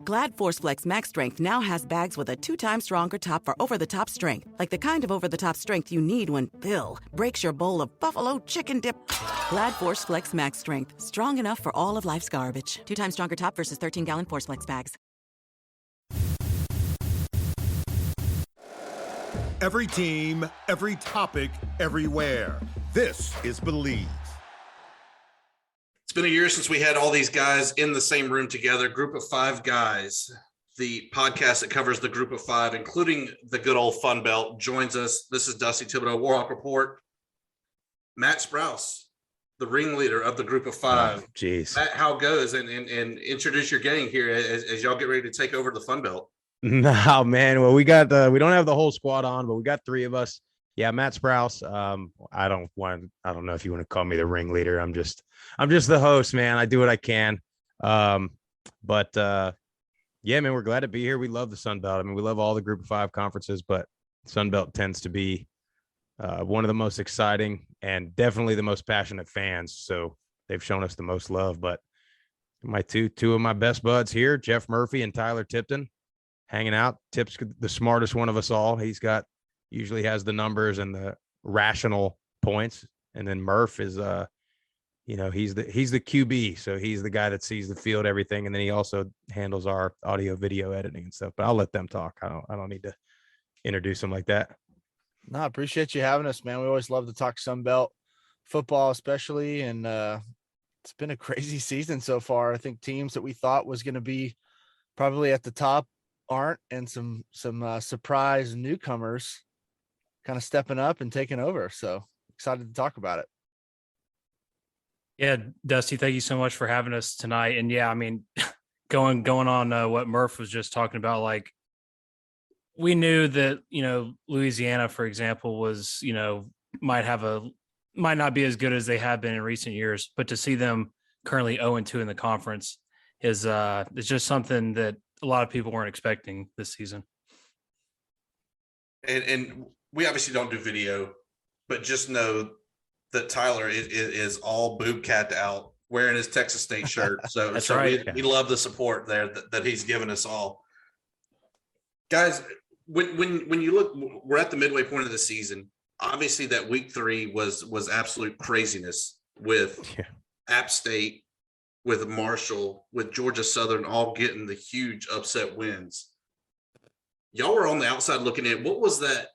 Glad ForceFlex Max Strength now has bags with a 2 times stronger top for over-the-top strength. Like the kind of over-the-top strength you need when, breaks your bowl of buffalo chicken dip. Glad ForceFlex Max Strength. Strong enough for all of life's garbage. 2 times stronger top versus 13-gallon ForceFlex bags. Every team, every topic, everywhere. This is Believe. It's been a year since we had all these guys in the same room together, group of 5 guys. The podcast that covers the group of 5, including the good old FunBelt, joins us. This is Dusty Thibodeau, Warhawk Report. Matt Sprouse, the ringleader of the group of 5. Jeez. Matt, how it goes? And introduce your gang here as y'all get ready to take over the FunBelt. No, man. Well, we don't have the whole squad on, but we got 3 of us. Yeah, Matt Sprouse. I don't know if you want to call me the ringleader. I'm just the host, man. I do what I can. Yeah, man, we're glad to be here. We love the Sun Belt. I mean, we love all the group of 5 conferences, but Sun Belt tends to be one of the most exciting and definitely the most passionate fans. So they've shown us the most love. But my two of my best buds here, Jeff Murphy and Tyler Tipton, hanging out. Tip's the smartest one of us all. Usually has the numbers and the rational points. And then Murph is, he's the QB. So he's the guy that sees the field, everything. And then he also handles our audio, video editing and stuff, but I'll let them talk. I don't need to introduce them like that. No, I appreciate you having us, man. We always love to talk Sun Belt football, especially. And it's been a crazy season so far. I think teams that we thought was going to be probably at the top aren't, and some surprise newcomers kind of stepping up and taking over. So excited to talk about it. Yeah, Dusty, thank you so much for having us tonight. And yeah, I mean, going on what Murph was just talking about, like, we knew that, Louisiana, for example, was, might not be as good as they have been in recent years, but to see them currently 0-2 in the conference is just something that a lot of people weren't expecting this season. And we obviously don't do video, but just know that Tyler is all boob capped out, wearing his Texas State shirt. So That's so right. we love the support there that he's given us all. Guys, when you look, we're at the midway point of the season. Obviously, that week 3 was absolute craziness with App State, with Marshall, with Georgia Southern, all getting the huge upset wins. Y'all were on the outside looking at, what was that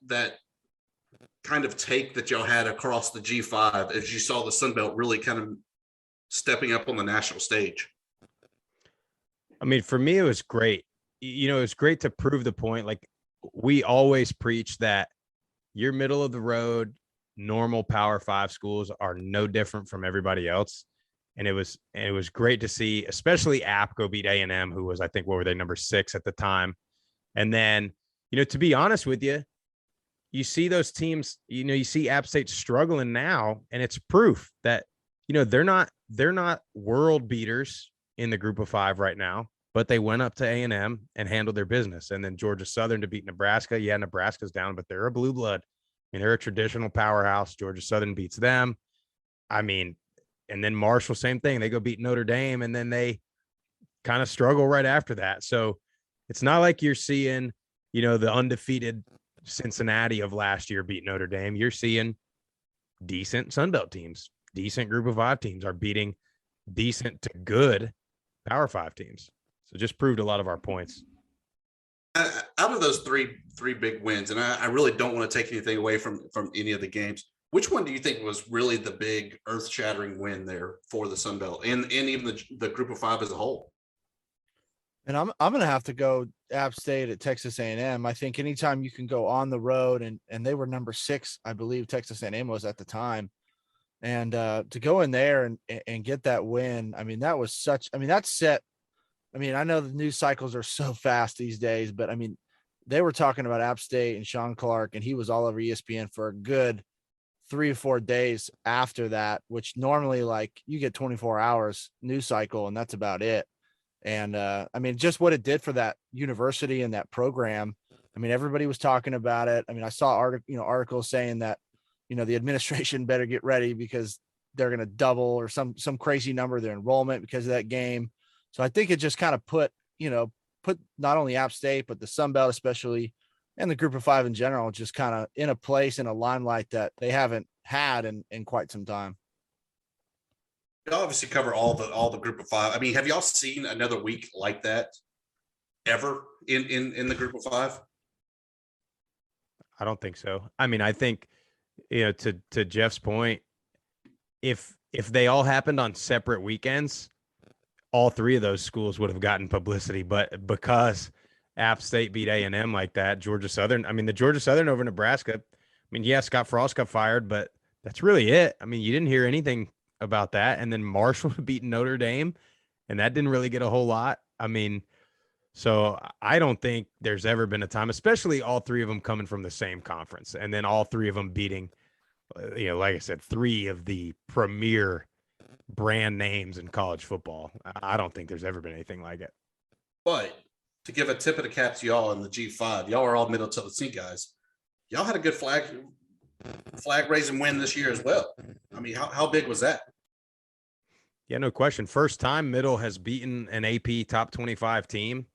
kind of take that y'all had across the G5 as you saw the Sun Belt really kind of stepping up on the national stage? I mean, for me, it was great. It was great to prove the point. Like, we always preach that your middle of the road, normal Power 5 schools are no different from everybody else. And it was great to see, especially App go beat A&M, who was, I think, what were they, number 6 at the time. And then, to be honest with you, you see those teams, you see App State struggling now, and it's proof that, they're not world beaters in the group of 5 right now, but they went up to A&M and handled their business. And then Georgia Southern to beat Nebraska. Yeah, Nebraska's down, but they're a blue blood. I mean, they're a traditional powerhouse. Georgia Southern beats them. I mean, and then Marshall, same thing. They go beat Notre Dame, and then they kind of struggle right after that. So it's not like you're seeing, the undefeated Cincinnati of last year beat Notre Dame. You're seeing decent Sun Belt teams, decent group of 5 teams are beating decent to good Power 5 teams. So just proved a lot of our points. Out of those three big wins, and I really don't want to take anything away from any of the games, which one do you think was really the big earth-shattering win there for the Sun Belt and even the group of 5 as a whole? And I'm going to have to go App State at Texas A&M. I think anytime you can go on the road, and they were number 6, I believe Texas A&M was at the time. And to go in there and get that win, I mean, that set. I mean, I know the news cycles are so fast these days, but I mean, they were talking about App State and Sean Clark, and he was all over ESPN for a good 3 or 4 days after that, which normally, like, you get 24 hours news cycle and that's about it. And I mean, just what it did for that university and that program. I mean, everybody was talking about it. I mean, I saw articles saying that, the administration better get ready because they're going to double or some crazy number their enrollment because of that game. So I think it just kind of put put not only App State, but the Sun Belt especially, and the Group of Five in general, just kind of in a place, in a limelight that they haven't had in quite some time. You obviously cover all the Group of Five. I mean, have y'all seen another week like that ever in the Group of Five? I don't think so. I mean, I think, to Jeff's point, if they all happened on separate weekends, all three of those schools would have gotten publicity. But because App State beat A&M like that, the Georgia Southern over Nebraska, I mean, yeah, Scott Frost got fired, but that's really it. I mean, you didn't hear anything about that. And then Marshall beating Notre Dame, and that didn't really get a whole lot. I mean, so I don't think there's ever been a time, especially all three of them coming from the same conference, and then all three of them beating, like I said, three of the premier brand names in college football. I don't think there's ever been anything like it. But to give a tip of the cap to y'all in the G5, y'all are all Middle Tennessee guys. Y'all had a good flag raising win this year as well. I mean, how big was that? Yeah, no question. First time Middle has beaten an AP top 25 team.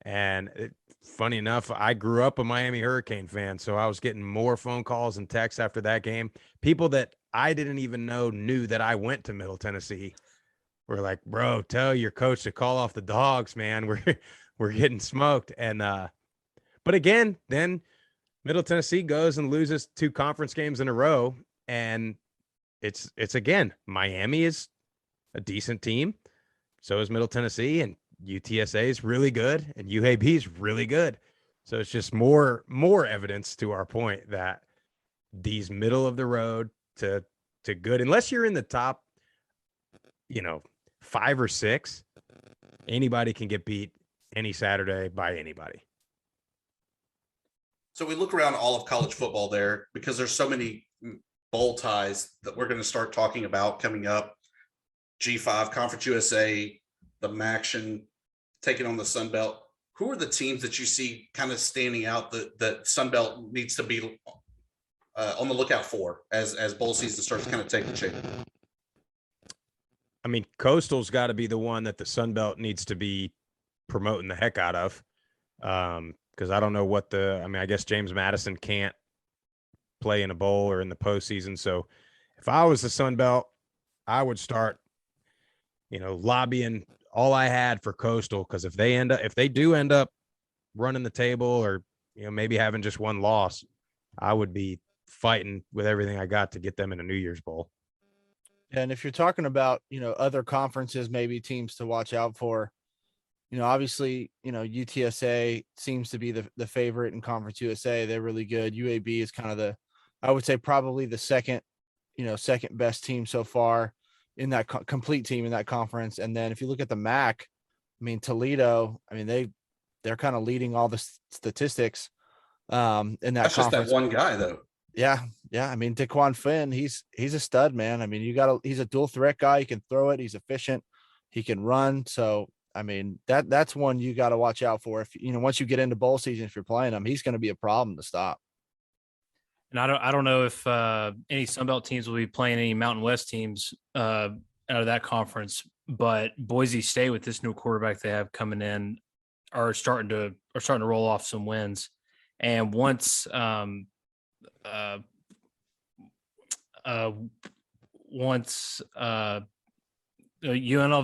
And funny enough, I grew up a Miami Hurricane fan, so I was getting more phone calls and texts after that game. People that I didn't even know knew that I went to Middle Tennessee were like, "Bro, tell your coach to call off the dogs, man. We're getting smoked." And but again, then Middle Tennessee goes and loses 2 conference games in a row, and it's again, Miami is a decent team. So is Middle Tennessee, and UTSA is really good, and UAB is really good. So it's just more evidence to our point that these middle of the road to good, unless you're in the top, 5 or 6, anybody can get beat any Saturday by anybody. So we look around all of college football there, because there's so many bowl ties that we're going to start talking about coming up. G5, Conference USA, the MACtion, taking on the Sun Belt. Who are the teams that you see kind of standing out that Sun Belt needs to be on the lookout for as bowl season starts to kind of take the shape? I mean, Coastal's got to be the one that the Sun Belt needs to be promoting the heck out of. Because I don't know I guess James Madison can't play in a bowl or in the postseason. So if I was the Sun Belt, I would start, lobbying all I had for Coastal, because if they do end up running the table, or maybe having just one loss, I would be fighting with everything I got to get them in a New Year's Bowl. And if you're talking about, other conferences, maybe teams to watch out for, obviously, UTSA seems to be the favorite in Conference USA. They're really good. UAB is kind of I would say probably the second best team so far in that complete team in that conference. And then if you look at the MAC, I mean, Toledo, I mean, they're kind of leading all the statistics in that That's conference. Just that one guy though. Yeah. I mean, Daquan Finn, he's a stud, man. I mean, he's a dual threat guy. He can throw it. He's efficient. He can run. So, I mean, that's one you got to watch out for. If once you get into bowl season, if you're playing him, he's going to be a problem to stop. And I don't know if any Sunbelt teams will be playing any Mountain West teams out of that conference, but Boise State, with this new quarterback they have coming in, are starting to roll off some wins. And once UNLV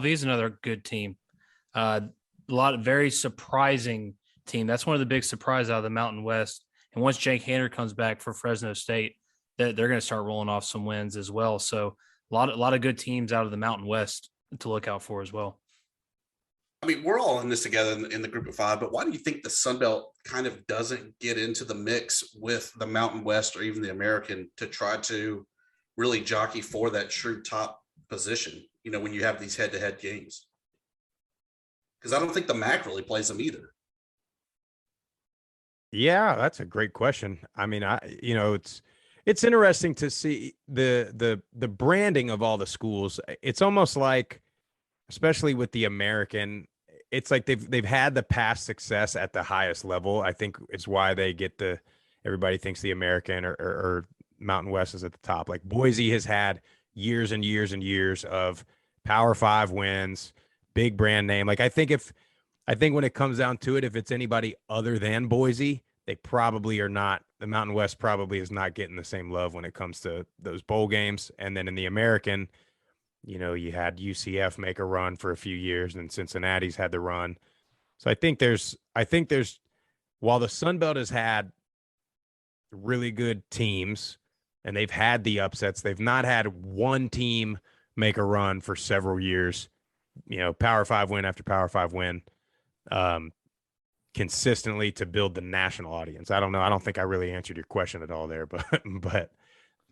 is another good team. Very surprising team. That's one of the big surprises out of the Mountain West. And once Jake Hander comes back for Fresno State, they're going to start rolling off some wins as well. So a lot of good teams out of the Mountain West to look out for as well. I mean, we're all in this together in the Group of Five, but why do you think the Sun Belt kind of doesn't get into the mix with the Mountain West or even the American to try to really jockey for that true top position, when you have these head-to-head games? Because I don't think the MAC really plays them either. Yeah, that's a great question. I mean, it's interesting to see the branding of all the schools. It's almost like, especially with the American, it's like they've had the past success at the highest level. I think it's why they get everybody thinks the American or Mountain West is at the top. Like Boise has had years and years and years of Power 5 wins, big brand name. Like I think if I think when it comes down to it, if it's anybody other than Boise, they probably are not. The Mountain West probably is not getting the same love when it comes to those bowl games. And then in the American, you had UCF make a run for a few years, and Cincinnati's had the run. So I think there's, while the Sun Belt has had really good teams and they've had the upsets, they've not had one team make a run for several years. Power 5 win after Power 5 win. Consistently to build the national audience. I don't know. I don't think I really answered your question at all there, but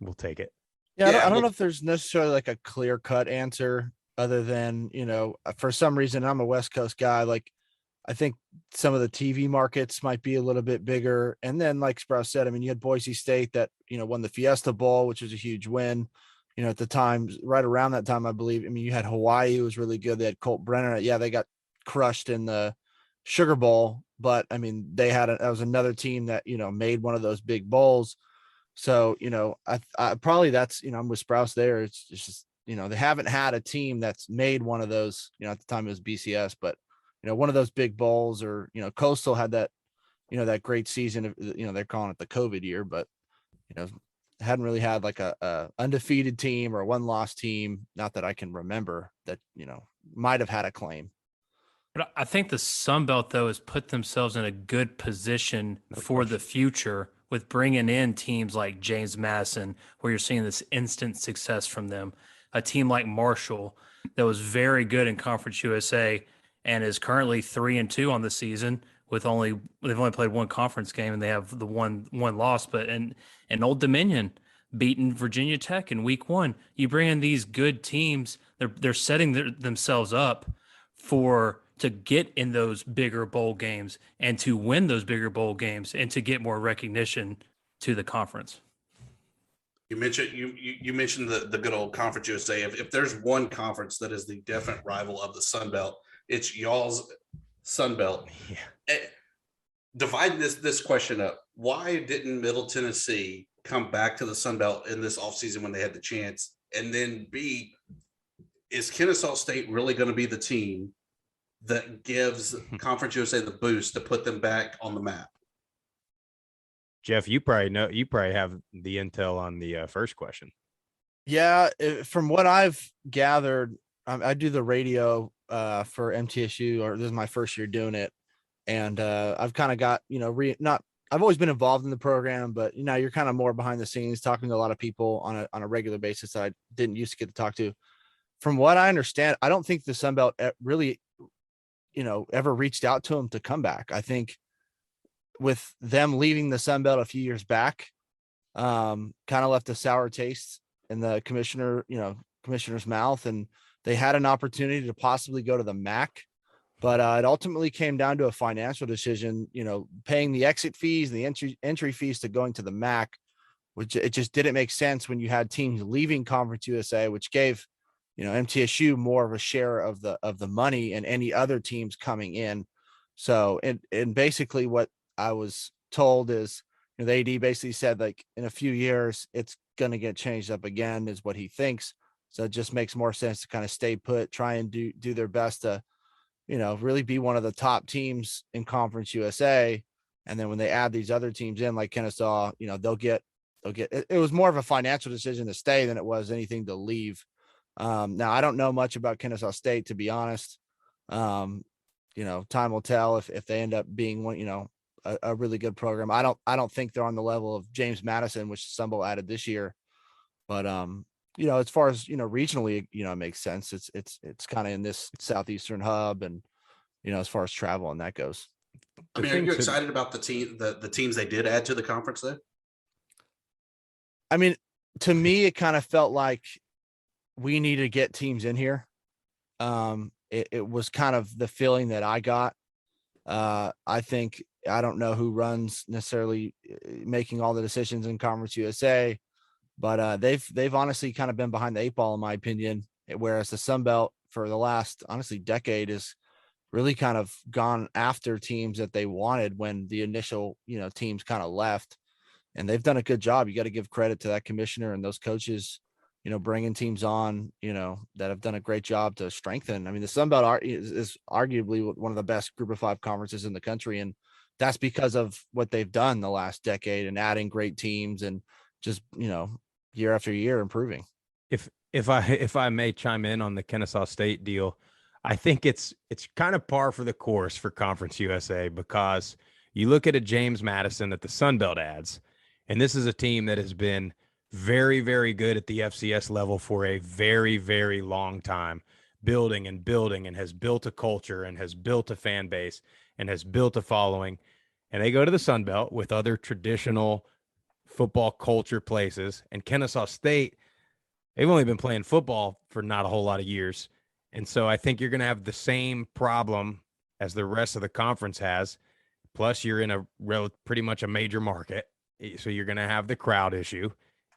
we'll take it. Yeah, I don't know if there's necessarily like a clear cut answer other than, for some reason I'm a West Coast guy. Like I think some of the TV markets might be a little bit bigger. And then like Sprouse said, I mean, you had Boise State that, won the Fiesta Bowl, which was a huge win. At the time, right around that time, I believe. I mean, you had Hawaii, who was really good. They had Colt Brenner. Yeah, they got crushed in the Sugar Bowl, but I mean, that was another team that, made one of those big bowls. So, I probably that's, I'm with Sprouse there. It's just, they haven't had a team that's made one of those, at the time it was BCS, but, one of those big bowls or, Coastal had that, that great season of, they're calling it the COVID year, but, hadn't really had like a undefeated team or a one-loss team. Not that I can remember that, might've had a claim. But I think the Sun Belt, though, has put themselves in a good position for the future with bringing in teams like James Madison, where you're seeing this instant success from them. A team like Marshall that was very good in Conference USA and is currently 3-2 on the season they've only played one conference game and they have the one loss. But and Old Dominion beating Virginia Tech in week 1. You bring in these good teams, they're setting themselves up to get in those bigger bowl games and to win those bigger bowl games and to get more recognition to the conference. You mentioned you mentioned the good old Conference USA. If there's one conference that is the definite rival of the Sun Belt, it's y'all's Sun Belt. Yeah. Divide this question up. Why didn't Middle Tennessee come back to the Sun Belt in this offseason when they had the chance? And then B, is Kennesaw State really going to be the team that gives Conference USA the boost to put them back on the map? Jeff, you probably have the intel on the first question. Yeah, from what I've gathered, I do the radio for MTSU, or this is my first year doing it, and I've kind of got I've always been involved in the program, but you're kind of more behind the scenes, talking to a lot of people on a regular basis that I didn't used to get to talk to. From what I understand, I don't think the Sun Belt really ever reached out to him to come back. I think with them leaving the Sun Belt a few years back, kind of left a sour taste in the commissioner's mouth, and they had an opportunity to possibly go to the MAC, but it ultimately came down to a financial decision, paying the exit fees, the entry fees to going to the MAC, which it just didn't make sense when you had teams leaving Conference USA, which gave MTSU more of a share of the money and any other teams coming in. So, and basically what I was told is the AD basically said, like, in a few years, it's going to get changed up again, is what he thinks. So it just makes more sense to kind of stay put, try and do their best to, really be one of the top teams in Conference USA. And then when they add these other teams in, like Kennesaw, they'll get, it was more of a financial decision to stay than it was anything to leave. Now I don't know much about Kennesaw State, to be honest. Time will tell if they end up being one, a really good program. I don't think they're on the level of James Madison, which Sunbowl added this year. But as far as regionally, it makes sense. It's kind of in this southeastern hub, and as far as travel and that goes. I mean, are you excited about the teams they did add to the conference though? I mean, to me, it kind of felt like we need to get teams in here. It was kind of the feeling that I got. I think, I don't know who runs necessarily making all the decisions in Conference USA, but they've honestly kind of been behind the 8 ball, in my opinion. Whereas the Sun Belt for the last, honestly, decade is really kind of gone after teams that they wanted when the initial, teams kind of left, and they've done a good job. You got to give credit to that commissioner and those coaches. bringing teams on, that have done a great job to strengthen. I mean, the Sun Belt is arguably one of the best Group of 5 conferences in the country, and that's because of what they've done the last decade and adding great teams and just year after year improving. If I may chime in on the Kennesaw State deal, I think it's kind of par for the course for Conference USA, because you look at a James Madison that the Sun Belt adds, and this is a team that has been very, very good at the FCS level for a very, very long time, building and has built a culture and has built a fan base and has built a following. And they go to the Sun Belt with other traditional football culture places. And Kennesaw State, they've only been playing football for not a whole lot of years. And so I think you're going to have the same problem as the rest of the conference has. Plus, you're in pretty much a major market. So you're going to have the crowd issue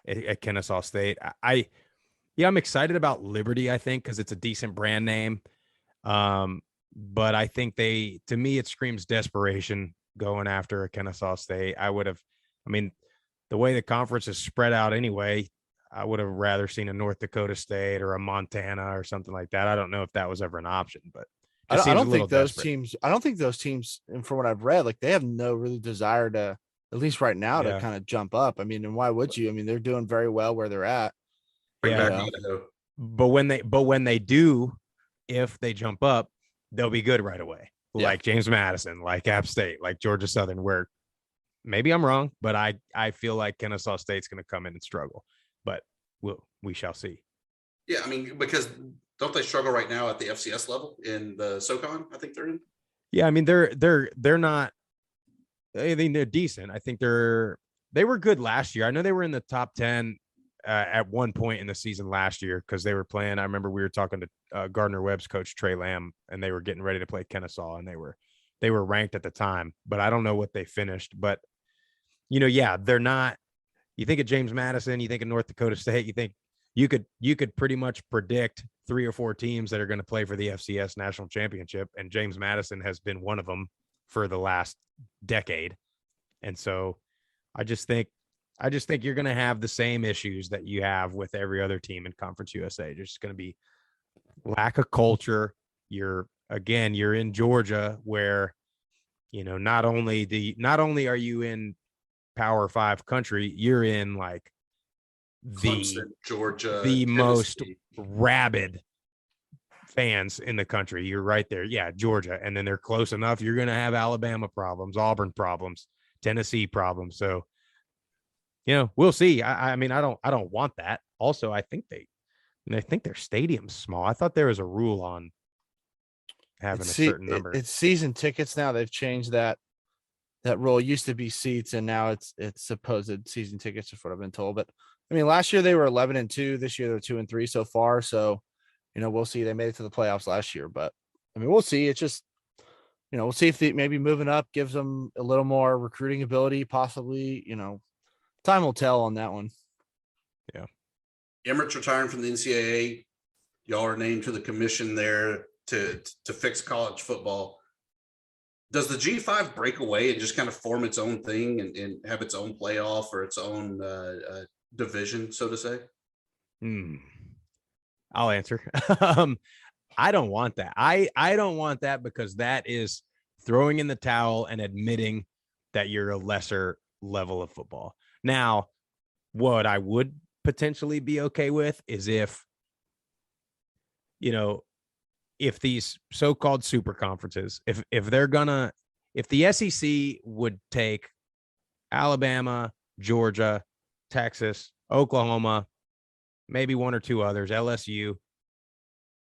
at Kennesaw State. I'm excited about Liberty, I think, because it's a decent brand name. But I think to me, it screams desperation going after a Kennesaw State. The way the conference is spread out anyway, I would have rather seen a North Dakota State or a Montana or something like that. I don't know if that was ever an option, but I don't think those teams, and from what I've read, like, they have no really desire to, at least right now, to kind of jump up. I mean, and why would you? I mean, they're doing very well where they're at. But when they do, if they jump up, they'll be good right away. Like James Madison, like App State, like Georgia Southern, where maybe I'm wrong, but I feel like Kennesaw State's going to come in and struggle, but we shall see. Yeah. I mean, because don't they struggle right now at the FCS level in the SoCon? I think they're in. Yeah. I mean, they're not, I think they're decent. I think they were good last year. I know they were in the top 10 at one point in the season last year, because they were playing. I remember we were talking to Gardner Webb's coach, Trey Lamb, and they were getting ready to play Kennesaw, and they were ranked at the time, but I don't know what they finished. But, they're not. You think of James Madison, you think of North Dakota State, you think you could pretty much predict 3 or 4 teams that are going to play for the FCS national championship, and James Madison has been one of them for the last decade. And so I just think you're going to have the same issues that you have with every other team in Conference USA. There's going to be lack of culture. You're in Georgia, where, not only are you in Power 5 country, you're in like Clemson, Georgia, the Tennessee. most rabid fans in the country. You're right there. Yeah, Georgia. And then they're close enough. You're going to have Alabama problems, Auburn problems, Tennessee problems. So, we'll see. I mean, I don't want that. Also, I think their stadium's small. I thought there was a rule on having a certain number. It's season tickets now. They've changed that rule. It used to be seats, and now it's supposed season tickets, is what I've been told. But I mean, last year they were 11-2. This year they're 2-3 so far. So, we'll see. They made it to the playoffs last year, but I mean, we'll see. It's just, we'll see if maybe moving up gives them a little more recruiting ability, possibly. Time will tell on that one. Yeah. Emirates retiring from the NCAA. Y'all are named to the commission there to fix college football. Does the G5 break away and just kind of form its own thing and have its own playoff or its own division, so to say? I'll answer. I don't want that. I don't want that, because that is throwing in the towel and admitting that you're a lesser level of football. Now, what I would potentially be okay with is if these so-called super conferences, if the SEC would take Alabama, Georgia, Texas, Oklahoma, maybe 1 or 2 others, LSU,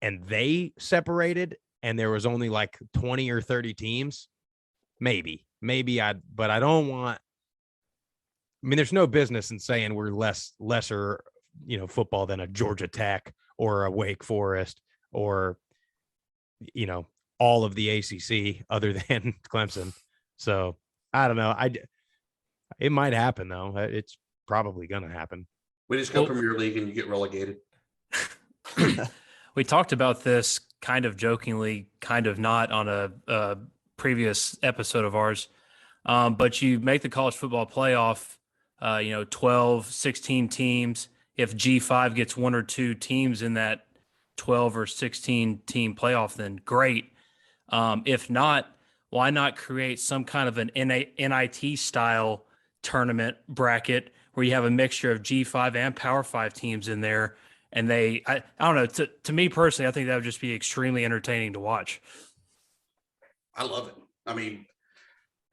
and they separated and there was only like 20 or 30 teams, maybe but I don't want. I mean, there's no business in saying we're lesser, football than a Georgia Tech or a Wake Forest or, all of the ACC other than Clemson. So I don't know. It might happen though. It's probably going to happen. We just go Premier League and you get relegated. We talked about this kind of jokingly, kind of not on a previous episode of ours. But you make the college football playoff, 12, 16 teams. if G5 gets one or two teams in that 12 or 16 team playoff, then great. If not, why not create some kind of an NIT style tournament bracket where you have a mixture of G5 and Power 5 teams in there? And I don't know, to me personally, I think that would just be extremely entertaining to watch. I love it. I mean,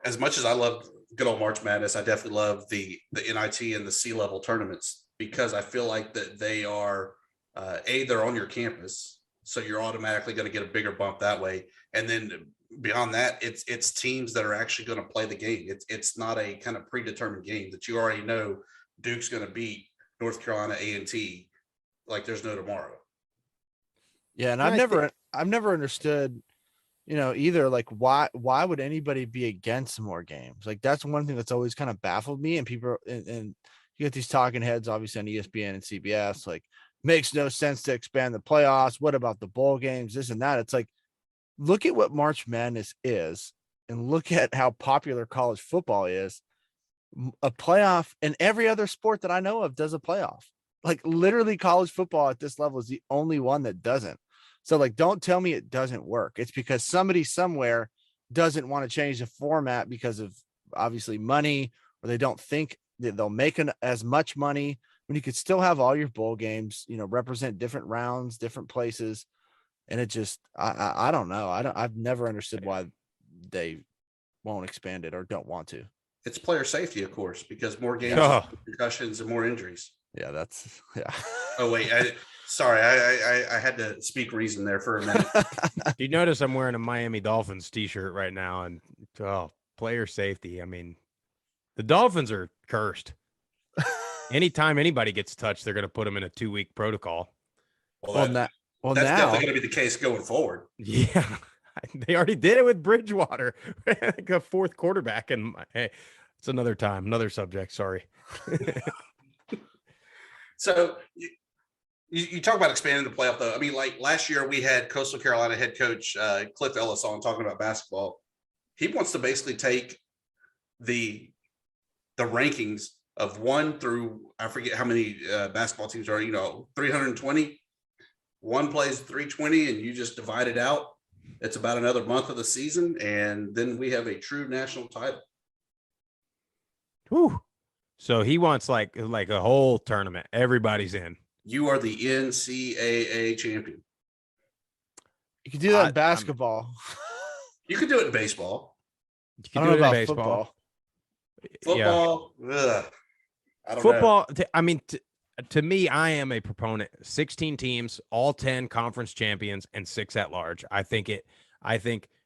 as much as I love good old March Madness, I definitely love the NIT and the C-level tournaments, because I feel like that they are, they're on your campus, so you're automatically going to get a bigger bump that way. And then beyond that, it's teams that are actually going to play the game. It's not a kind of predetermined game that you already know Duke's going to beat North Carolina A&T like there's no tomorrow. Yeah, and I've never understood, either, like, why would anybody be against more games? Like, that's one thing that's always kind of baffled me. And people, and you get these talking heads, obviously on ESPN and CBS, like, makes no sense to expand the playoffs. What about the bowl games? This and that. It's like, look at what March Madness is, and look at how popular college football is. A playoff, and every other sport that I know of does a playoff. Like, literally, college football at this level is the only one that doesn't. So, like, don't tell me it doesn't work. It's because somebody somewhere doesn't want to change the format because of obviously money, or they don't think that they'll make as much money when you could still have all your bowl games, represent different rounds, different places. And it just, I don't know. I've never understood why they won't expand it or don't want to. It's player safety, of course, because more games, concussions, and more injuries. Yeah, yeah. Oh, wait. I had to speak reason there for a minute. You notice I'm wearing a Miami Dolphins t-shirt right now, and player safety. I mean, the Dolphins are cursed. Anytime anybody gets touched, they're going to put them in a 2-week protocol. That's definitely going to be the case going forward. Yeah, they already did it with Bridgewater, like a fourth quarterback. And hey, it's another time, another subject. Sorry. So you talk about expanding the playoff, though. I mean, like last year we had Coastal Carolina head coach Cliff Ellis on talking about basketball. He wants to basically take the rankings of 1 through, I forget how many basketball teams are, 320. One plays 320, and you just divide it out. It's about another month of the season, and then we have a true national title. Whew. So he wants like a whole tournament. Everybody's in. You are the NCAA champion. You can do that in basketball. You could do it in baseball. You can do it in baseball. Football. Yeah. I don't know. I mean, to me, I am a proponent. 16 teams, all 10 conference champions, and 6 at large. I think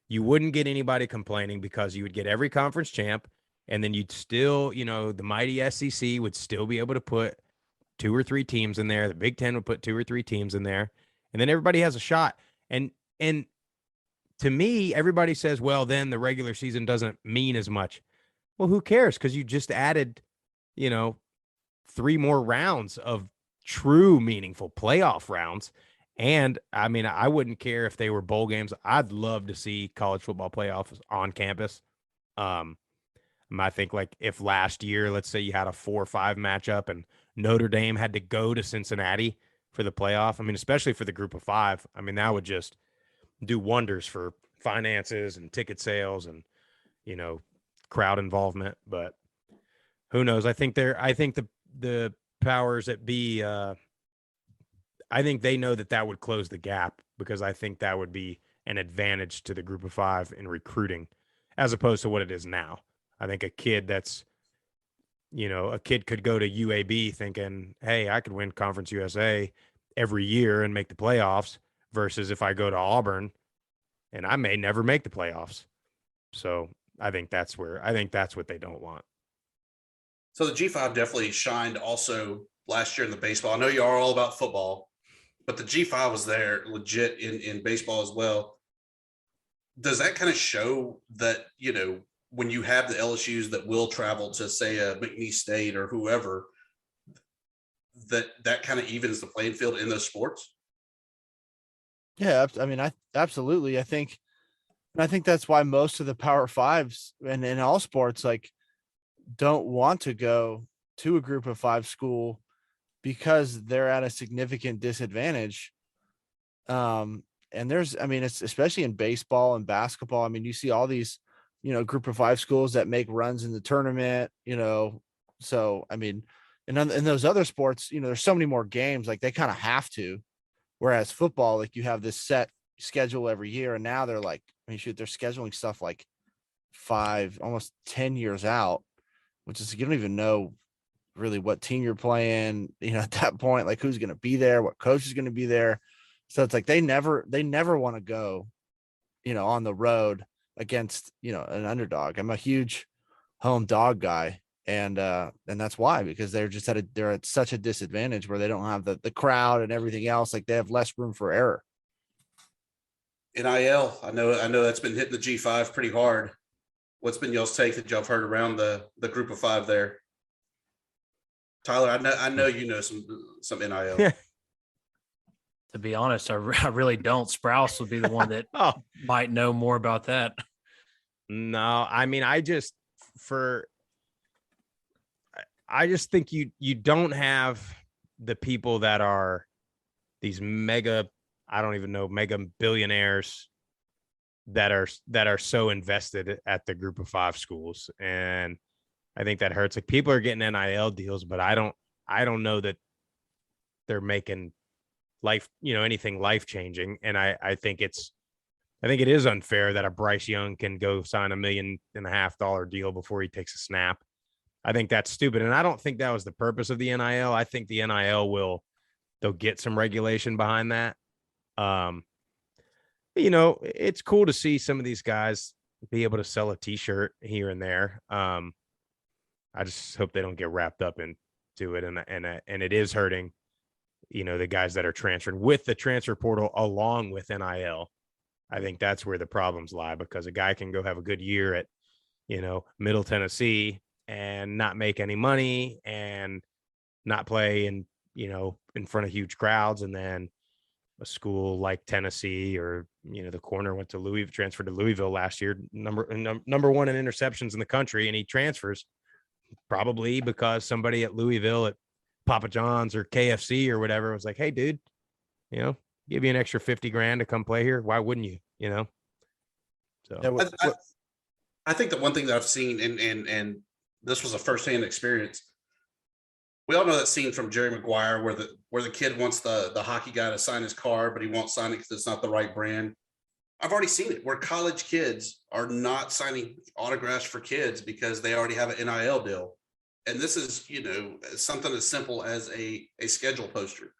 you wouldn't get anybody complaining, because you would get every conference champ, and then you'd still, the mighty SEC would still be able to put 2 or 3 teams in there. The Big Ten would put 2 or 3 teams in there, and then everybody has a shot. And to me, everybody says, well, then the regular season doesn't mean as much. Well, who cares? Because you just added, 3 more rounds of true meaningful playoff rounds. And I mean, I wouldn't care if they were bowl games. I'd love to see college football playoffs on campus. I think, like, if last year, let's say you had a 4-5 matchup and Notre Dame had to go to Cincinnati for the playoff. I mean, especially for the group of 5. I mean, that would just do wonders for finances and ticket sales and, crowd involvement. But who knows? I think the powers that be, I think they know that would close the gap, because I think that would be an advantage to the group of 5 in recruiting, as opposed to what it is now. I think a kid could go to UAB thinking, hey, I could win Conference USA every year and make the playoffs, versus if I go to Auburn and I may never make the playoffs. So I think that's what they don't want. So the G5 definitely shined also last year in the baseball. I know you are all about football, but the G5 was there legit in baseball as well. Does that kind of show that, when you have the LSUs that will travel to, say, a McNeese State or whoever, that kind of evens the playing field in those sports? Yeah, I mean, absolutely. I think that's why most of the Power Fives and in all sports, like, don't want to go to a group of 5 school, because they're at a significant disadvantage. And there's, I mean, it's especially in baseball and basketball. I mean, you see all these, group of 5 schools that make runs in the tournament, so, I mean, and in those other sports, there's so many more games, like they kind of have to, whereas football, like you have this set schedule every year. And now they're like, I mean, shoot, they're scheduling stuff like 5, almost 10 years out, which is, you don't even know really what team you're playing, at that point, like who's going to be there, what coach is going to be there. So it's like they never want to go, on the road against, an underdog. I'm a huge home dog guy. And that's why, because they're at such a disadvantage where they don't have the crowd and everything else. Like they have less room for error. NIL, I know that's been hitting the G5 pretty hard. What's been y'all's take that y'all have heard around the group of 5 there? Tyler, I know you know some NIL. To be honest, I really don't. Sprouse would be the one that might know more about that. No, I mean, I just think you don't have the people that are these mega, I don't even know, mega billionaires that are so invested at the group of 5 schools. And I think that hurts. Like people are getting NIL deals, but I don't know that they're making life, anything life changing. And I think it is unfair that a Bryce Young can go sign $1.5 million deal before he takes a snap. I think that's stupid. And I don't think that was the purpose of the NIL. I think the NIL they'll get some regulation behind that. It's cool to see some of these guys be able to sell a t-shirt here and there. I just hope they don't get wrapped up into it. And it is hurting, the guys that are transferring with the transfer portal along with NIL. I think that's where the problems lie, because a guy can go have a good year at, Middle Tennessee and not make any money and not play in front of huge crowds. And then a school like Tennessee or, the corner transferred to Louisville last year, number 1 in interceptions in the country. And he transfers probably because somebody at Louisville at Papa John's or KFC or whatever was like, hey dude, give you an extra $50,000 to come play here. Why wouldn't you, So I think that one thing that I've seen, and this was a firsthand experience. We all know that scene from Jerry Maguire where the kid wants the hockey guy to sign his car, but he won't sign it because it's not the right brand. I've already seen it where college kids are not signing autographs for kids because they already have an NIL deal. And this is, something as simple as a schedule poster.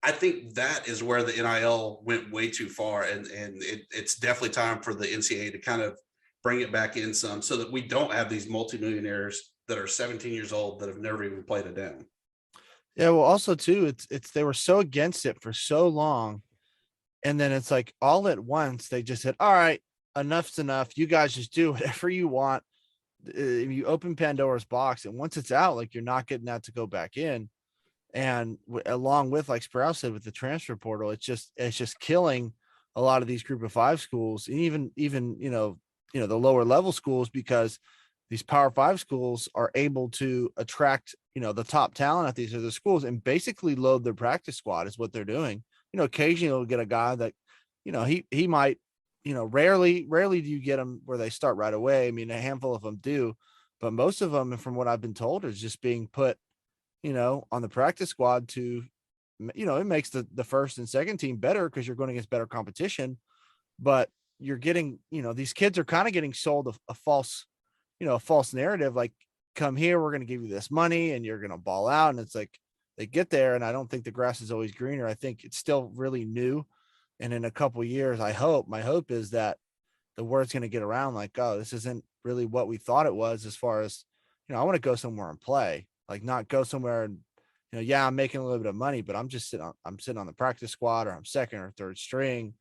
I think that is where the NIL went way too far. And it's definitely time for the NCAA to kind of bring it back in some, so that we don't have these multimillionaires that are 17 years old that have never even played a down. Yeah. Well, also too, it's they were so against it for so long. And then it's like all at once, they just said, all right, enough's enough. You guys just do whatever you want. You open Pandora's box, and once it's out, like you're not getting that to go back in. And along with, like Sprouse said, with the transfer portal, it's just killing a lot of these group of 5 schools, and even the lower level schools, because these Power 5 schools are able to attract, the top talent at these other schools and basically load their practice squad is what they're doing. Occasionally you'll get a guy that, he might, rarely do you get them where they start right away. I mean, a handful of them do, but most of them, from what I've been told, is just being put, on the practice squad to, it makes the first and second team better because you're going against better competition, but you're getting, these kids are kind of getting sold a false narrative. Like, come here, we're going to give you this money and you're going to ball out. And it's like, they get there, and I don't think the grass is always greener. I think it's still really new. And in a couple of years, my hope is that the word's going to get around like, oh, this isn't really what we thought it was, as far as, I want to go somewhere and play, like not go somewhere and, yeah, I'm making a little bit of money, but I'm sitting on the practice squad, or I'm second or third string.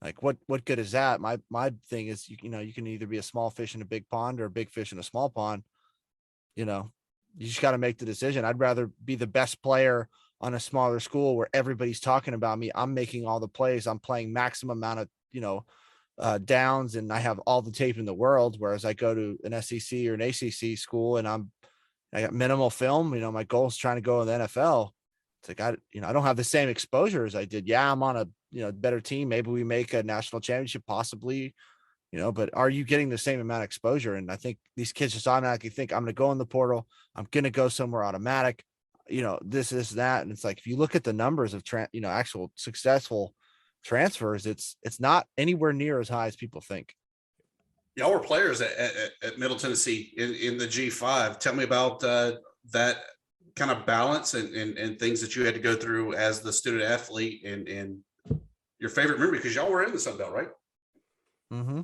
Like what good is that? My thing is, you can either be a small fish in a big pond or a big fish in a small pond. You just got to make the decision. I'd rather be the best player on a smaller school where everybody's talking about me. I'm making all the plays. I'm playing maximum amount of, downs, and I have all the tape in the world. Whereas I go to an SEC or an ACC school and I'm I got minimal film. My goal is trying to go in the NFL. It's like, I don't have the same exposure as I did. Yeah, I'm on a, better team. Maybe we make a national championship, possibly, but are you getting the same amount of exposure? And I think these kids just automatically think I'm going to go in the portal. I'm going to go somewhere automatic, this, that. And it's like, if you look at the numbers of, actual successful transfers, it's not anywhere near as high as people think. Y'all were players at Middle Tennessee in the G5. Tell me about that kind of balance and things that you had to go through as the student athlete and your favorite memory, because y'all were in the Sun Belt, right? Mm-hmm.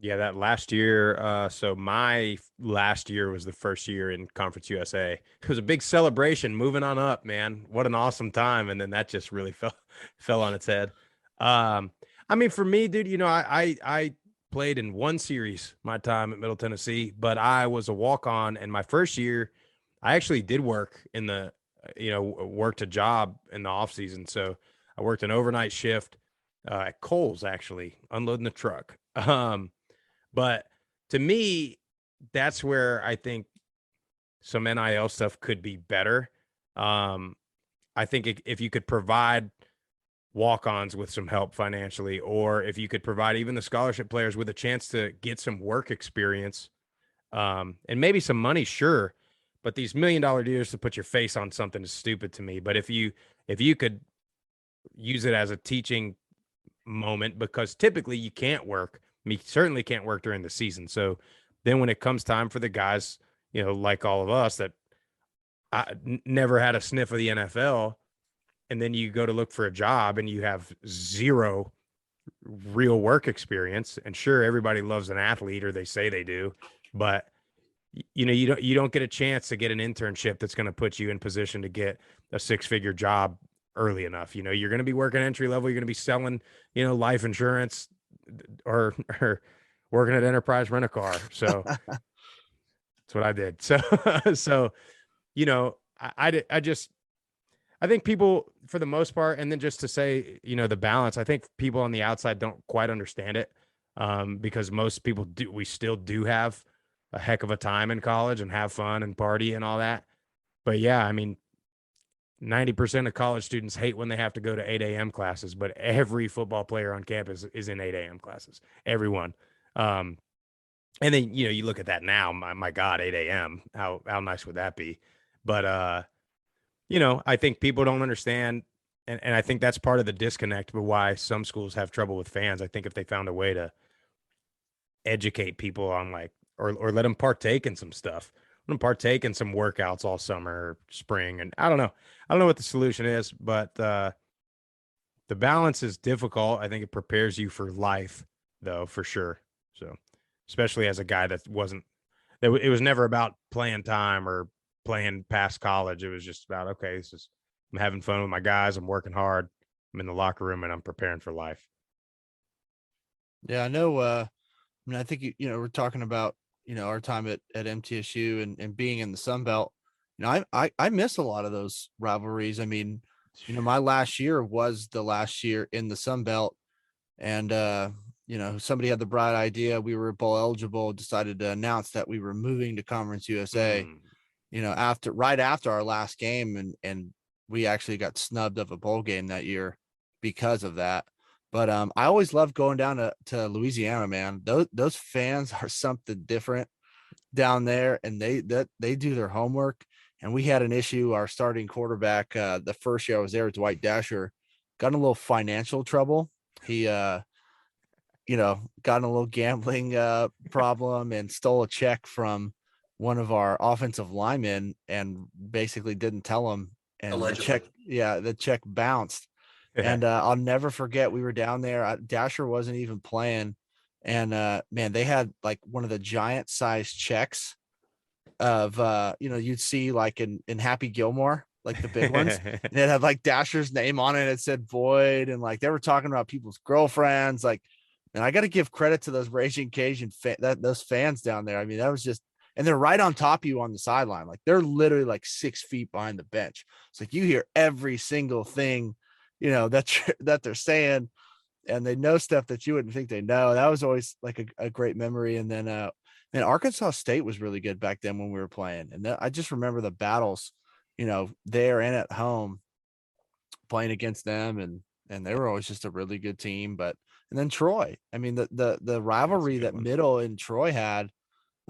Yeah, that last year. So my last year was the first year in Conference USA. It was a big celebration, moving on up, man. What an awesome time. And then that just really fell on its head. I mean, for me, dude, I played in one series my time at Middle Tennessee, but I was a walk-on, and my first year I actually did work in the, worked a job in the off season. So I worked an overnight shift at Kohl's, actually unloading the truck. But to me, that's where I think some NIL stuff could be better. I think if you could provide walk-ons with some help financially, or if you could provide even the scholarship players with a chance to get some work experience, and maybe some money, sure. But these $1 million deals to put your face on something is stupid to me. But if you could use it as a teaching moment, because typically you can't work. I mean, you certainly can't work during the season. So then when it comes time for the guys, like all of us that never had a sniff of the NFL, and then you go to look for a job and you have zero real work experience. And sure, everybody loves an athlete, or they say they do, but you don't get a chance to get an internship that's going to put you in position to get a 6-figure job early enough. You're going to be working entry level. You're going to be selling, life insurance or working at Enterprise Rent-A-Car. So that's what I did. So, I think people, for the most part, and then just to say, the balance, I think people on the outside don't quite understand it, because most people we still do have a heck of a time in college and have fun and party and all that. But yeah, I mean, 90% of college students hate when they have to go to 8 a.m. classes, but every football player on campus is in 8 a.m. classes, everyone. And then, you look at that now, my God, 8 a.m. How nice would that be? But, I think people don't understand. And I think that's part of the disconnect, but why some schools have trouble with fans. I think if they found a way to educate people on or let them partake in some stuff, let them partake in some workouts all summer or spring. And I don't know what the solution is, but the balance is difficult. I think it prepares you for life, though, for sure. So, especially as a guy it was never about playing time or playing past college. It was just about, okay, I'm having fun with my guys. I'm working hard. I'm in the locker room and I'm preparing for life. Yeah, I know. I think, we're talking about, our time at MTSU and being in the Sun Belt. I miss a lot of those rivalries. I mean, my last year was the last year in the Sun Belt, and, somebody had the bright idea. We were bowl eligible, decided to announce that we were moving to Conference USA, right after our last game. And we actually got snubbed of a bowl game that year because of that. But I always loved going down to Louisiana, man. Those fans are something different down there, and they do their homework. And we had an issue. Our starting quarterback, the first year I was there, Dwight Dasher, got in a little financial trouble. He, got in a little gambling problem and stole a check from one of our offensive linemen and basically didn't tell him. And the check bounced. And I'll never forget, we were down there. Dasher wasn't even playing. And man, they had like one of the giant sized checks of, you'd see like in Happy Gilmore, like the big ones. And it had like Dasher's name on it. It said Void. And like they were talking about people's girlfriends. Like, and I got to give credit to those Raging Cajun those fans down there. I mean, that was just, and they're right on top of you on the sideline. Like they're literally like 6 feet behind the bench. It's like you hear every single thing that they're saying, and they know stuff that you wouldn't think they know. That was always like a great memory. And then And Arkansas State was really good back then when we were playing. And I just remember the battles, there and at home playing against them. And they were always just a really good team. And then Troy, I mean, the rivalry that Middle and Troy had,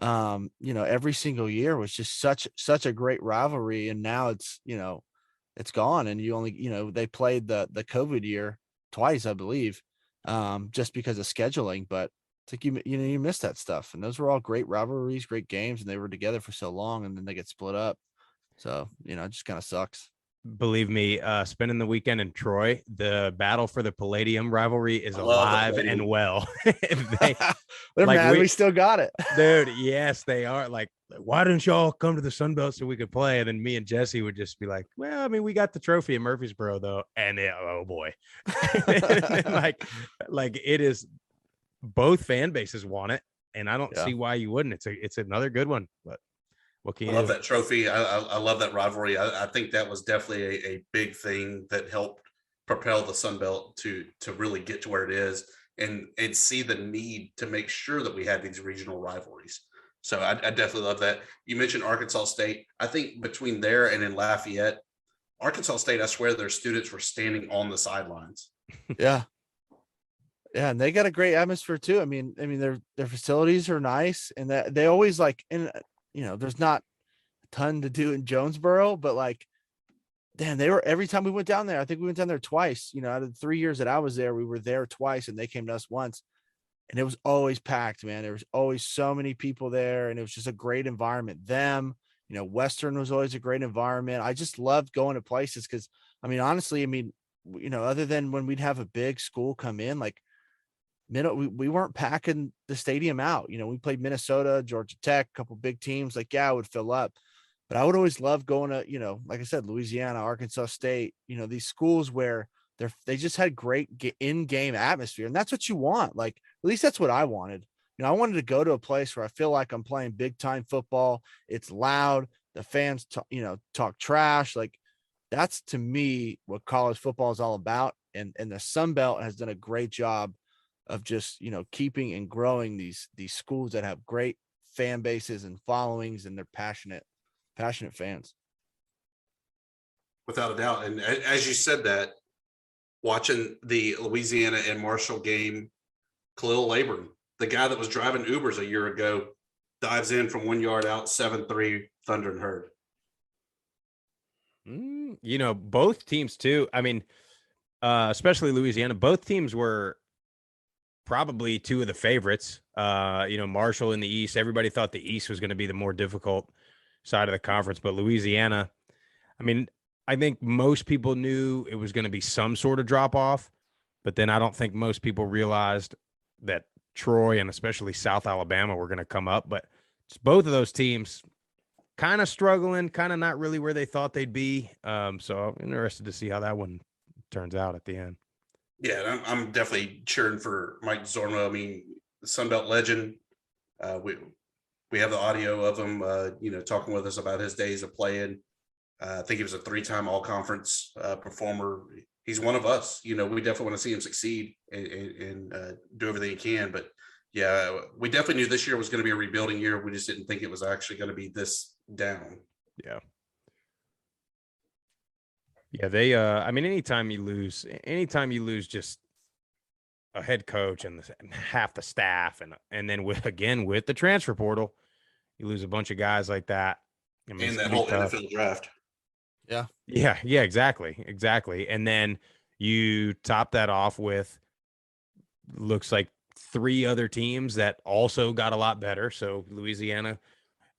every single year was just such a great rivalry. And now it's gone. And you only, they played the COVID year twice, I believe, just because of scheduling, but it's like, you miss that stuff. And those were all great rivalries, great games. And they were together for so long, and then they get split up. So, it just kind of sucks. Believe me, spending the weekend in Troy, the battle for the Palladium rivalry is alive and well. They're mad we still got it. Dude, yes, they are. Like, why didn't y'all come to the Sun Belt so we could play? And then me and Jesse would just be like, well, I mean, we got the trophy in Murfreesboro, though. And oh boy. like it is, both fan bases want it. And I don't see why you wouldn't. It's another good one. But I love that trophy. I love that rivalry. I think that was definitely a big thing that helped propel the Sun Belt to really get to where it is, and see the need to make sure that we had these regional rivalries. So I definitely love that. You mentioned Arkansas State. I think between there and in Lafayette, Arkansas State, I swear their students were standing on the sidelines. Yeah. Yeah, and they got a great atmosphere too. I mean, their facilities are nice, and that they always there's not a ton to do in Jonesboro, but damn, they were, every time we went down there, I think we went down there twice, out of the 3 years that I was there, we were there twice, and they came to us once, and it was always packed, man. There was always so many people there, and it was just a great environment. Western was always a great environment. I just loved going to places because, honestly, other than when we'd have a big school come in, we weren't packing the stadium out. We played Minnesota, Georgia Tech, a couple big teams. It would fill up, but I would always love going to, like I said, Louisiana, Arkansas State, these schools where they just had great in-game atmosphere. And that's what you want. At least that's what I wanted. I wanted to go to a place where I feel like I'm playing big time football. It's loud. The fans, talk trash. That's to me what college football is all about. And the Sun Belt has done a great job of just, keeping and growing these schools that have great fan bases and followings, and they're passionate fans. Without a doubt. And as you said that, watching the Louisiana and Marshall game, Khalil Laborn, the guy that was driving Ubers a year ago, dives in from 1 yard out, 7-3, Thunder and Herd. Both teams too. Especially Louisiana, both teams were probably two of the favorites. Marshall in the East, everybody thought the East was going to be the more difficult side of the conference, but Louisiana, I think most people knew it was going to be some sort of drop off, but then I don't think most people realized that Troy and especially South Alabama were going to come up. But it's both of those teams kind of struggling, kind of not really where they thought they'd be. So I'm interested to see how that one turns out at the end. Yeah, I'm definitely cheering for Mike Zorno. The Sun Belt legend. We have the audio of him, talking with us about his days of playing. I think he was a 3-time all-conference performer. He's one of us. We definitely want to see him succeed and do everything he can. But yeah, we definitely knew this year was going to be a rebuilding year. We just didn't think it was actually going to be this down. Yeah. Yeah, they anytime you lose just a head coach and half the staff and then with the transfer portal, you lose a bunch of guys like that. And that whole NFL draft. Yeah. Yeah, exactly. And then you top that off with looks like 3 other teams that also got a lot better. So Louisiana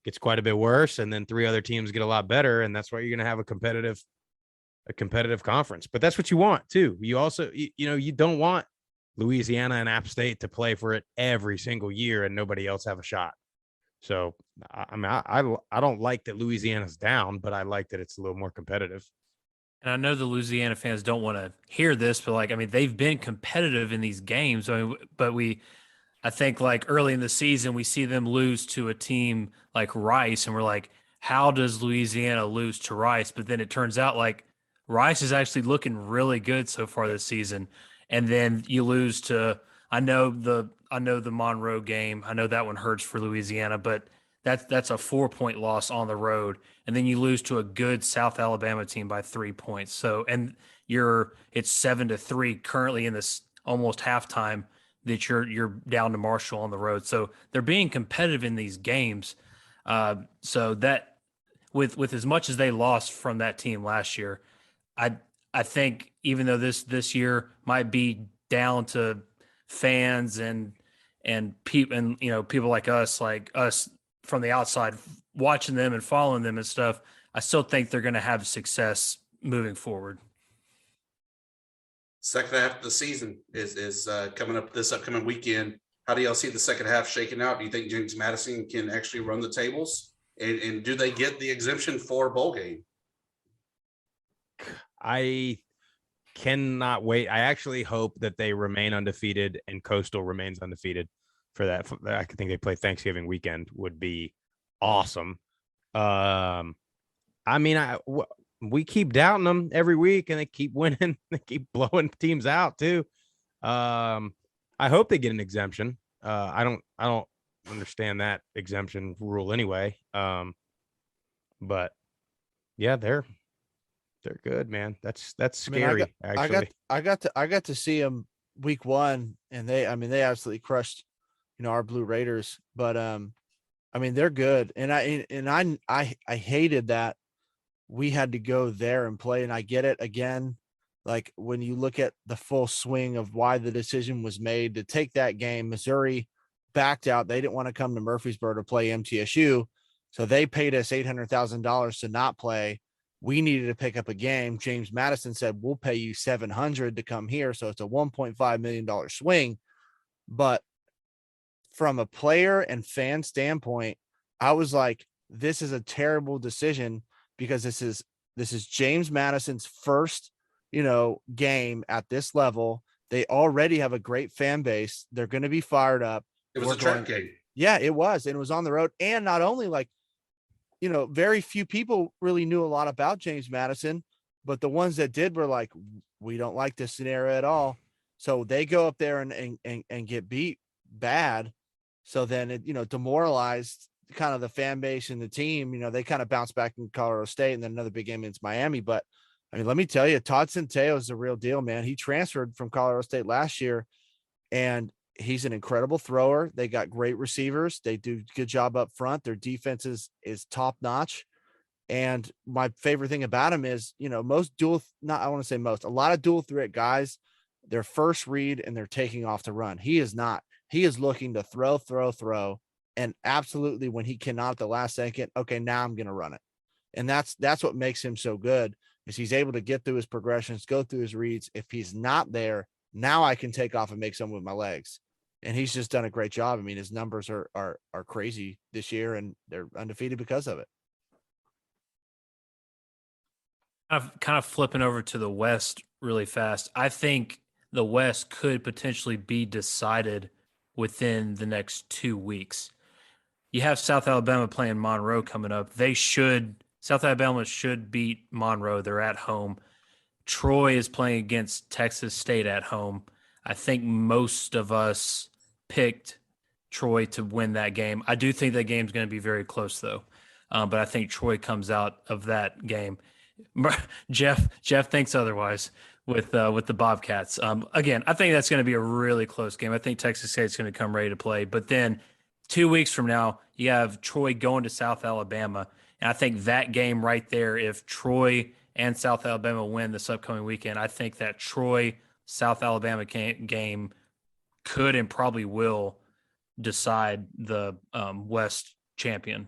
gets quite a bit worse, and then 3 other teams get a lot better, and that's why you're going to have a competitive conference. But that's what you want too. You also, you don't want Louisiana and App State to play for it every single year and nobody else have a shot. So I don't like that Louisiana's down, but I like that it's a little more competitive. And I know the Louisiana fans don't want to hear this, but they've been competitive in these games. I think early in the season, we see them lose to a team like Rice, and we're like, how does Louisiana lose to Rice? But then it turns out Rice is actually looking really good so far this season. And then you lose to, I know the I know the Monroe game. I know that one hurts for Louisiana, but that's a 4-point loss on the road, and then you lose to a good South Alabama team by 3 points. So, and it's 7-3 currently in this almost halftime that you're down to Marshall on the road. So they're being competitive in these games. So that with as much as they lost from that team last year, I think even though this year might be down to fans and people and people like us from the outside watching them and following them and stuff, I still think they're going to have success moving forward. Second half of the season is coming up this upcoming weekend. How do y'all see the second half shaking out? Do you think James Madison can actually run the tables? And do they get the exemption for a bowl game? I cannot wait. I actually hope that they remain undefeated and Coastal remains undefeated for that. I think they play Thanksgiving weekend would be awesome. I mean, we keep doubting them every week and they keep winning. They keep blowing teams out too. I hope they get an exemption. I don't understand that exemption rule anyway. But yeah, they're good, man. That's scary. Actually, I got to see them week 1, and they absolutely crushed, our Blue Raiders. But they're good, and I hated that we had to go there and play, and I get it again. Like when you look at the full swing of why the decision was made to take that game, Missouri backed out. They didn't want to come to Murfreesboro to play MTSU, so they paid us $800,000 to not play. We needed to pick up a game. James Madison said, we'll pay you $700 to come here. So it's a $1.5 million swing. But from a player and fan standpoint, I was like, this is a terrible decision because this is James Madison's first, game at this level. They already have a great fan base. They're going to be fired up. It was a trap game. Yeah, it was. And it was on the road. And not only very few people really knew a lot about James Madison, but the ones that did were like, we don't like this scenario at all. So they go up there and get beat bad. So then it, demoralized kind of the fan base and the team. They kind of bounced back in Colorado State and then another big game against Miami. But let me tell you, Todd Centeio is the real deal, man. He transferred from Colorado State last year, and he's an incredible thrower. They got great receivers. They do a good job up front. Their defense is top notch. And my favorite thing about him is, a lot of dual threat guys, their first read and they're taking off to run. He is not. He is looking to throw. And absolutely when he cannot at the last second, okay, now I'm going to run it. And that's what makes him so good is he's able to get through his progressions, go through his reads. If he's not there, now I can take off and make some with my legs. And he's just done a great job. His numbers are crazy this year, and they're undefeated because of it. Kind of flipping over to the West really fast. I think the West could potentially be decided within the next 2 weeks. You have South Alabama playing Monroe coming up. South Alabama should beat Monroe. They're at home. Troy is playing against Texas State at home. I think most of us picked Troy to win that game. I do think that game's going to be very close, though. But I think Troy comes out of that game. Jeff thinks otherwise with the Bobcats. Again, I think that's going to be a really close game. I think Texas State's going to come ready to play. But then 2 weeks from now, you have Troy going to South Alabama. And I think that game right there, if Troy and South Alabama win this upcoming weekend, I think that Troy-South Alabama game could and probably will decide the West champion.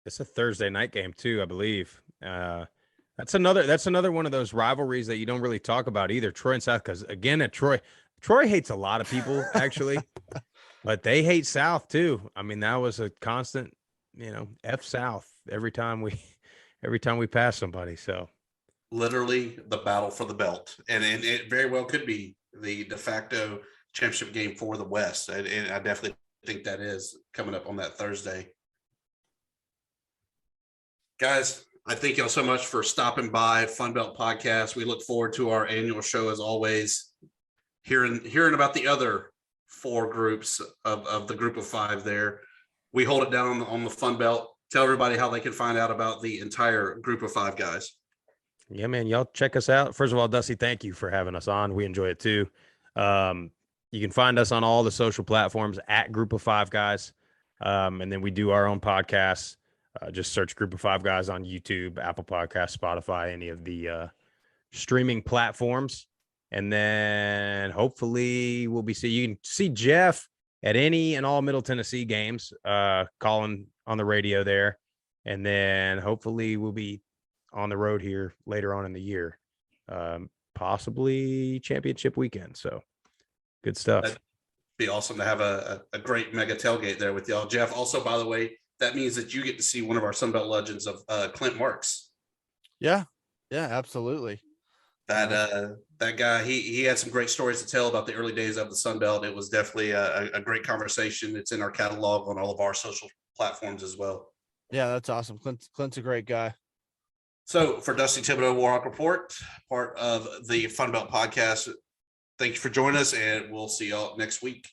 It's a Thursday night game too, I believe. That's another one of those rivalries that you don't really talk about either. Troy and South, because again, at Troy hates a lot of people actually, but they hate South too. That was a constant, F South every time we pass somebody. So literally the battle for the belt, and it very well could be the de facto championship game for the West. And I definitely think that is coming up on that Thursday. Guys, I thank y'all so much for stopping by FunBelt Podcast. We look forward to our annual show as always, hearing about the other four groups of the group of five there. We hold it down on the Fun Belt. Tell everybody how they can find out about the entire group of five guys. Yeah, man, y'all check us out. First of all, Dusty, thank you for having us on. We enjoy it too. You can find us on all the social platforms at Group of Five Guys. And then we do our own podcasts. Just search Group of Five Guys on YouTube, Apple Podcasts, Spotify, any of the streaming platforms. And then hopefully you can see Jeff at any and all Middle Tennessee games, calling on the radio there. And then hopefully we'll be on the road here later on in the year, possibly championship weekend. So good stuff. That'd be awesome to have a great mega tailgate there with y'all. Jeff, also, by the way, that means that you get to see one of our Sunbelt legends of Clint Marks. Yeah, absolutely. That guy, he had some great stories to tell about the early days of the Sunbelt. It was definitely a great conversation. It's in our catalog on all of our social platforms as well. Yeah, that's awesome. Clint's a great guy. So for Dusty Thibodeau, Warhawk Report, part of the FunBelt Podcast, thank you for joining us, and we'll see y'all next week.